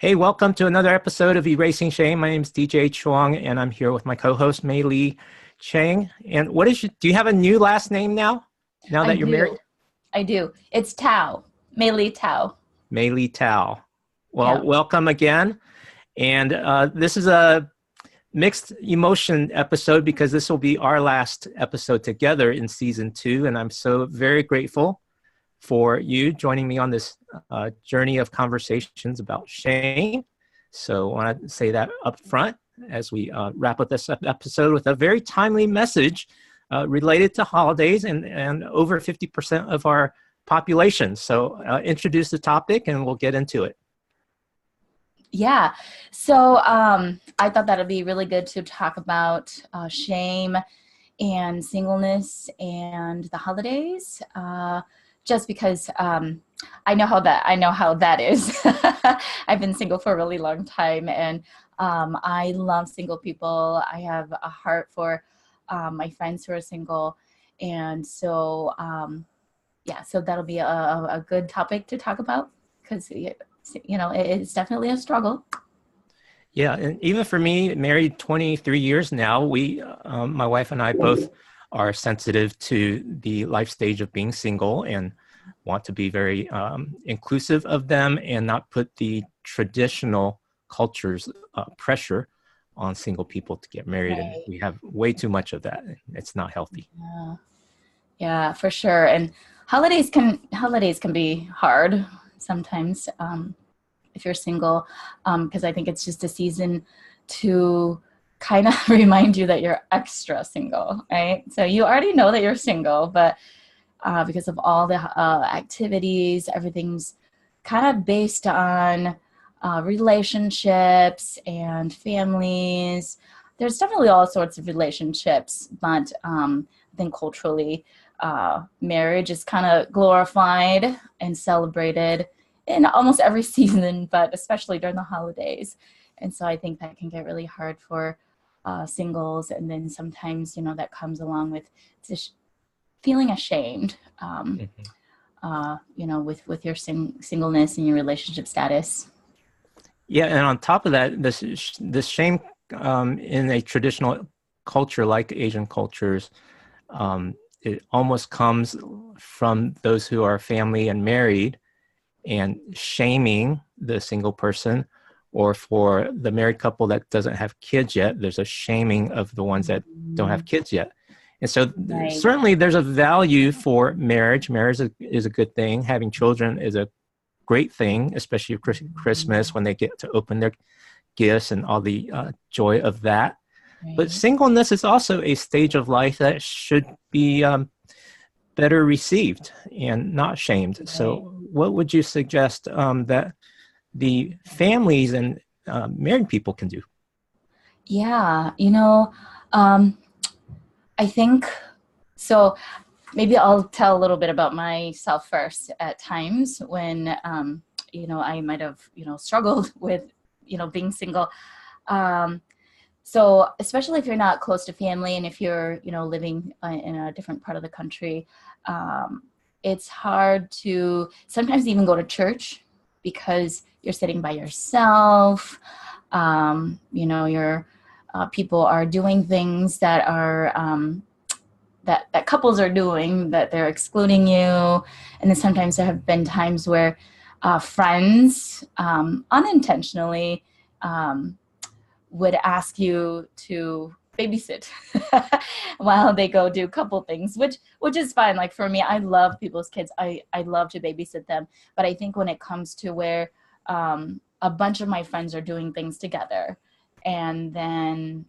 Hey, welcome to another episode of Erasing Shame. My name is DJ Chuang, and I'm here with my co-host Maylee Chang. And do you have a new last name now? Now I that you're do. married? I do. It's Tao. Maylee Tao. Maylee Tao. Well, Yeah. welcome again. And this is a mixed emotion episode because this will be our last episode together in season 2. And I'm so very grateful for you joining me on this journey of conversations about shame. So I want to say that up front as we wrap up this episode with a very timely message related to holidays and over 50% of our population. So introduce the topic and we'll get into it. Yeah. So I thought that would be really good to talk about shame and singleness and the holidays. Just because I know how that is. I've been single for a really long time, and I love single people. I have a heart for my friends who are single, and so so that'll be a good topic to talk about because it's definitely a struggle. Yeah, and even for me, married 23 years now, my wife and I both are sensitive to the life stage of being single and want to be very inclusive of them and not put the traditional culture's pressure on single people to get married. Right. And we have way too much of that. It's not healthy. Yeah, for sure. And holidays can be hard sometimes if you're single, because I think it's just a season to kind of remind you that you're extra single, right? So you already know that you're single, but because of all the activities, everything's kind of based on relationships and families. There's definitely all sorts of relationships, but I think culturally, marriage is kind of glorified and celebrated in almost every season, but especially during the holidays. And so I think that can get really hard for singles. And then sometimes, that comes along with this feeling ashamed, with your singleness and your relationship status. Yeah, and on top of that, this shame in a traditional culture like Asian cultures, it almost comes from those who are family and married and shaming the single person, or for the married couple that doesn't have kids yet, there's a shaming of the ones that don't have kids yet. And so certainly there's a value for marriage. Marriage is a good thing. Having children is a great thing, especially Christmas when they get to open their gifts and all the joy of that. Right. But singleness is also a stage of life that should be better received and not shamed. Right. So what would you suggest that the families and married people can do? Yeah, I think, so maybe I'll tell a little bit about myself first. At times when, I might have, struggled with, being single. So especially if you're not close to family and if you're, living in a different part of the country, it's hard to sometimes even go to church because you're sitting by yourself. Your people are doing things that are that couples are doing, that they're excluding you. And then sometimes there have been times where friends unintentionally would ask you to babysit while they go do couple things, which is fine. Like for me, I love people's kids. I love to babysit them. But I think when it comes to where a bunch of my friends are doing things together and then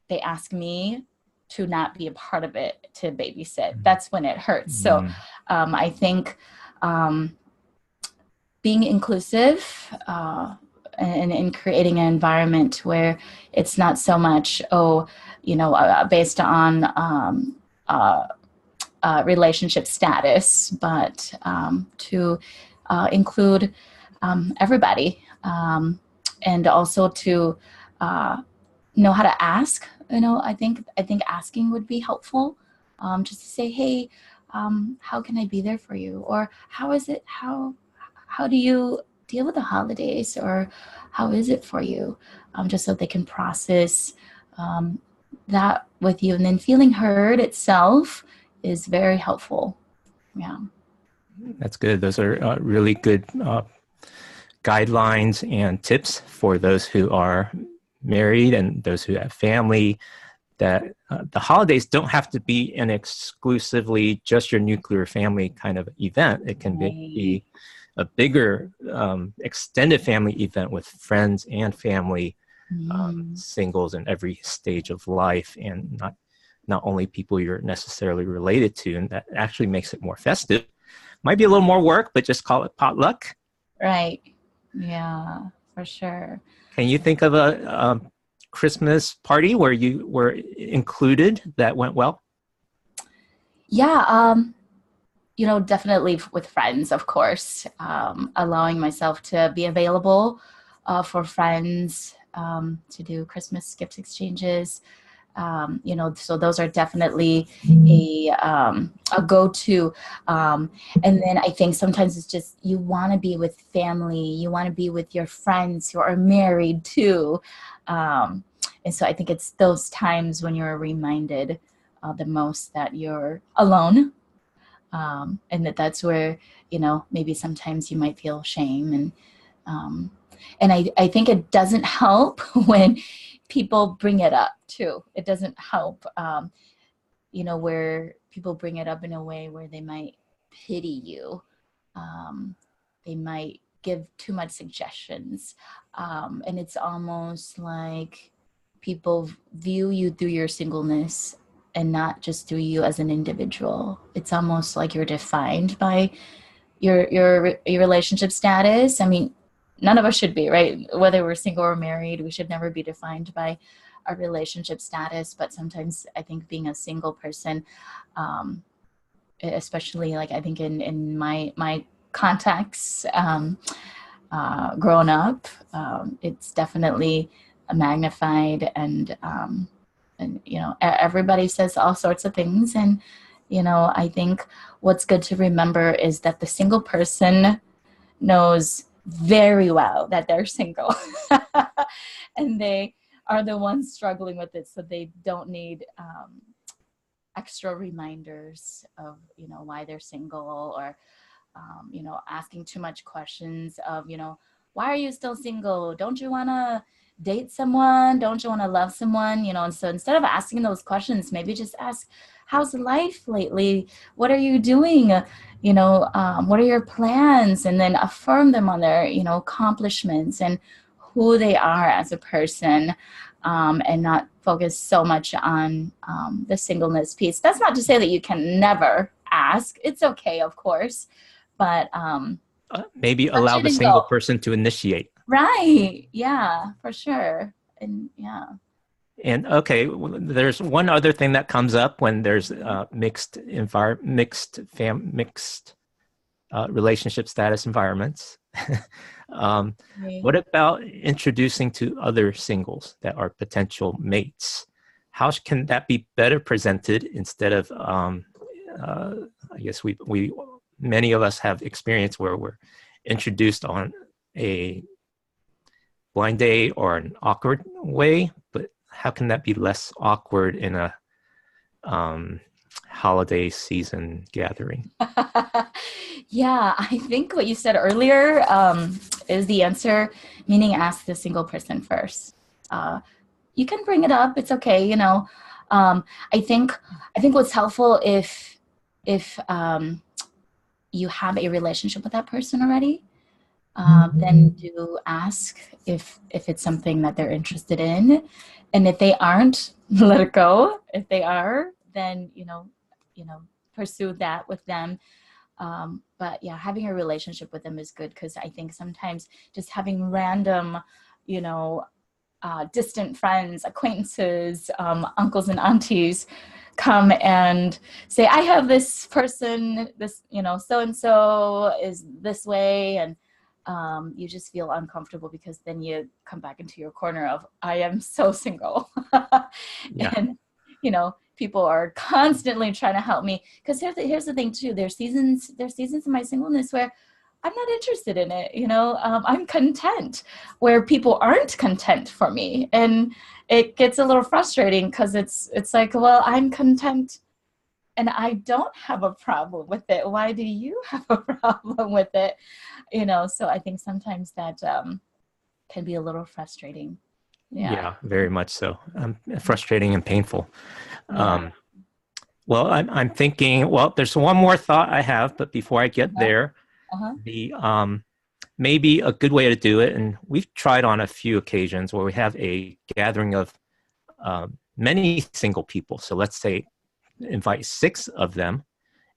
they ask me to not be a part of it, to babysit, that's when it hurts. So I think being inclusive and creating an environment where it's not so much, based on relationship status, but to include everybody, and also to know how to ask. I think asking would be helpful. Just to say, how can I be there for you? Or how do you deal with the holidays, or how is it for you? Just so they can process um, that with you. And then feeling heard itself is very helpful. Yeah. That's good. Those are really good guidelines and tips for those who are married and those who have family, that the holidays don't have to be an exclusively just your nuclear family kind of event. It can Right. be a bigger extended family event with friends and family, Mm. singles in every stage of life, and not only people you're necessarily related to. And that actually makes it more festive. Might be a little more work, but just call it potluck. Right. Yeah, for sure. Can you think of a Christmas party where you were included that went well? Yeah. Definitely with friends, of course, allowing myself to be available for friends, to do Christmas gift exchanges. So those are definitely a go-to. And then I think sometimes it's just you want to be with family, you want to be with your friends who are married too. Um, and so I think it's those times when you're reminded the most that you're alone, and that's where maybe sometimes you might feel shame, um, and I think it doesn't help when people bring it up too. It doesn't help, where people bring it up in a way where they might pity you. um, they might give too much suggestions, and it's almost like people view you through your singleness and not just through you as an individual. It's almost like you're defined by your relationship status. I mean, none of us should be, right? Whether we're single or married, we should never be defined by our relationship status. But sometimes I think being a single person, um, especially like I think in my context, growing up, it's definitely magnified, and everybody says all sorts of things. And I think what's good to remember is that the single person knows very well that they're single, and they are the ones struggling with it, so they don't need extra reminders of why they're single, or asking too much questions of, why are you still single? Don't you want to date someone? Don't you want to love someone? And so instead of asking those questions, maybe just ask, how's life lately? What are you doing? What are your plans? And then affirm them on their, accomplishments and who they are as a person, and not focus so much on the singleness piece. That's not to say that you can never ask. It's okay, of course, but Maybe touch allow it the and single go. person to initiate. Right. Yeah, for sure. And yeah. And okay, there's one other thing that comes up when there's mixed relationship status environments. um, Right. what about introducing to other singles that are potential mates? How can that be better presented instead of, uh, I guess we many of us have experience where we're introduced on a blind date or an awkward way, but how can that be less awkward in a um, holiday season gathering? Yeah, I think what you said earlier is the answer, meaning ask the single person first. You can bring it up. It's okay. Um, I think I think what's helpful if you have a relationship with that person already, then do ask if it's something that they're interested in, and if they aren't, let it go. If they are, then you know pursue that with them. But yeah, having a relationship with them is good, because I think sometimes just having random, you know, distant friends, acquaintances, uncles and aunties come and say, I have this person, this, so and so is this way. And you just feel uncomfortable, because then you come back into your corner of, I am so single. Yeah. And, people are constantly trying to help me. Because here's the thing too, there's seasons in my singleness where I'm not interested in it. I'm content where people aren't content for me. And it gets a little frustrating because it's like, well, I'm content and I don't have a problem with it. Why do you have a problem with it? So I think sometimes that can be a little frustrating. Yeah, very much so. Frustrating and painful. Yeah. Well, I'm thinking, well, there's one more thought I have, but before I get there, Uh-huh. the maybe a good way to do it, and we've tried on a few occasions where we have a gathering of many single people. So let's say invite 6 of them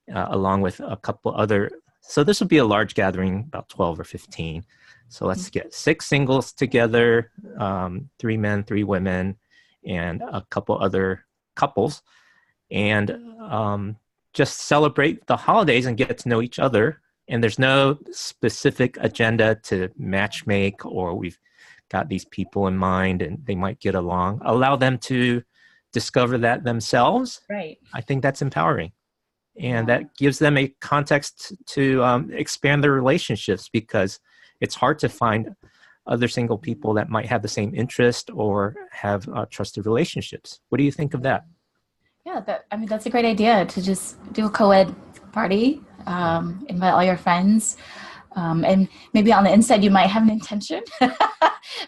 along with a couple other. So this would be a large gathering, about 12 or 15. So let's get 6 singles together, 3 men, 3 women, and a couple other couples, and just celebrate the holidays and get to know each other. And there's no specific agenda to matchmake, or we've got these people in mind and they might get along. Allow them to discover that themselves. Right. I think that's empowering. And that gives them a context to expand their relationships, because it's hard to find other single people that might have the same interest or have trusted relationships. What do you think of that? Yeah, that's a great idea to just do a co-ed party, invite all your friends, and maybe on the inside you might have an intention,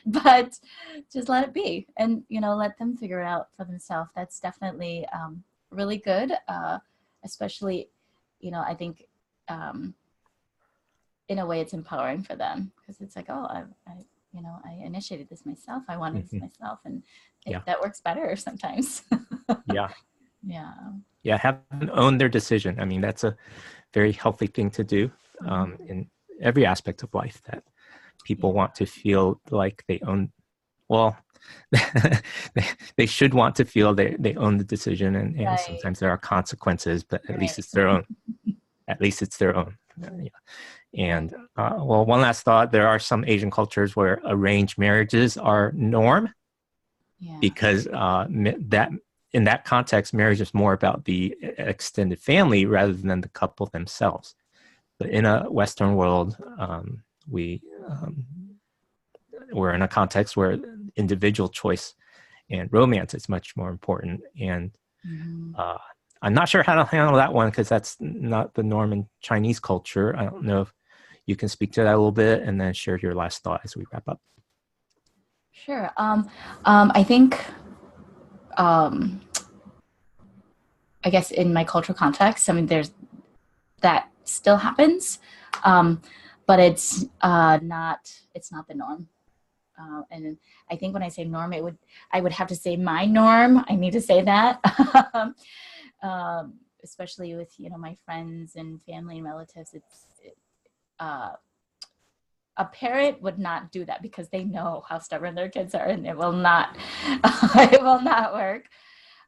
but just let it be, and let them figure it out for themselves. That's definitely really good, especially, I think in a way it's empowering for them, because it's like, oh, I initiated this myself. I wanted this myself, and that works better sometimes. Yeah. Yeah. Yeah, have them own their decision. I mean, that's a very healthy thing to do in every aspect of life, that people want to feel like they own, well, they should want to feel they own the decision, and sometimes there are consequences, but at least it's their own. At least it's their own. Yeah. And well, one last thought, there are some Asian cultures where arranged marriages are norm, because that in that context, marriage is more about the extended family rather than the couple themselves. But in a Western world, we're in a context where individual choice and romance is much more important. And I'm not sure how to handle that one, because that's not the norm in Chinese culture. I don't know if you can speak to that a little bit and then share your last thought as we wrap up. Sure. I think, I guess in my cultural context, I mean, that still happens, but it's not the norm. And I think when I say norm, I would have to say my norm. I need to say that, especially with my friends and family and relatives. A parent would not do that because they know how stubborn their kids are, and it will not work.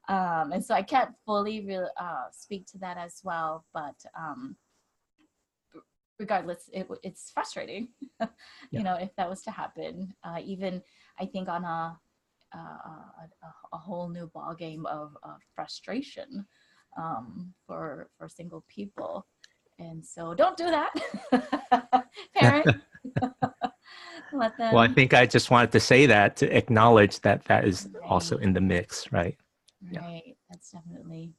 And so I can't fully speak to that as well, but regardless, it's frustrating, if that was to happen. Even I think on a whole new ball game of frustration for single people. And so don't do that, parent. Let them. Well, I think I just wanted to say that to acknowledge that is also in the mix, right? Right. Yeah. That's definitely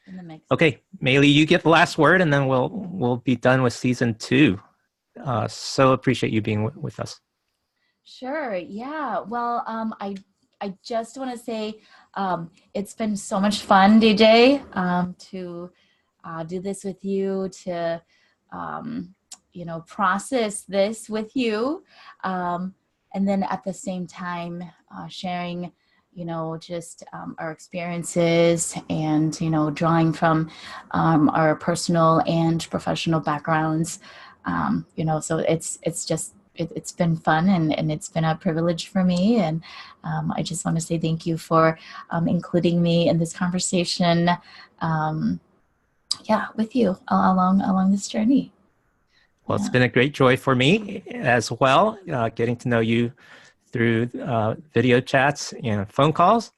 in the mix. Okay, Maylee, you get the last word, and then we'll be done with season 2. So appreciate you being with us. Sure. Yeah. Well, I just want to say it's been so much fun, DJ, to do this with you, to process this with you, and then at the same time sharing just our experiences, and drawing from our personal and professional backgrounds. So it's been fun, and it's been a privilege for me, and I just want to say thank you for including me in this conversation, with you along this journey. Well, it's been a great joy for me as well, getting to know you through video chats and phone calls,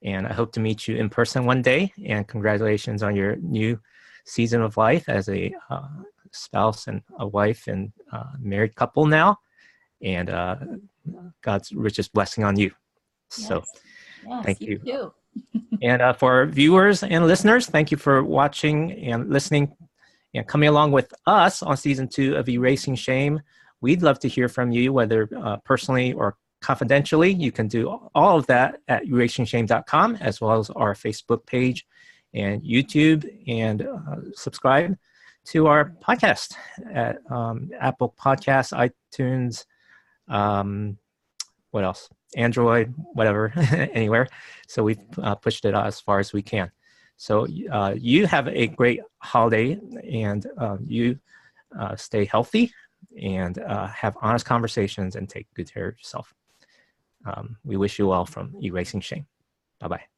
and I hope to meet you in person one day. And congratulations on your new season of life as a spouse and a wife and married couple now, and God's richest blessing on you. So yes, thank you. Too. And for viewers and listeners, thank you for watching and listening and coming along with us on season 2 of Erasing Shame. We'd love to hear from you, whether personally or confidentially. You can do all of that at erasingshame.com, as well as our Facebook page and YouTube, and subscribe to our podcast at Apple Podcasts, iTunes, what else? Android, whatever, anywhere. So we've pushed it out as far as we can. So you have a great holiday, and you stay healthy and have honest conversations and take good care of yourself. We wish you well from Erasing Shame. Bye-bye.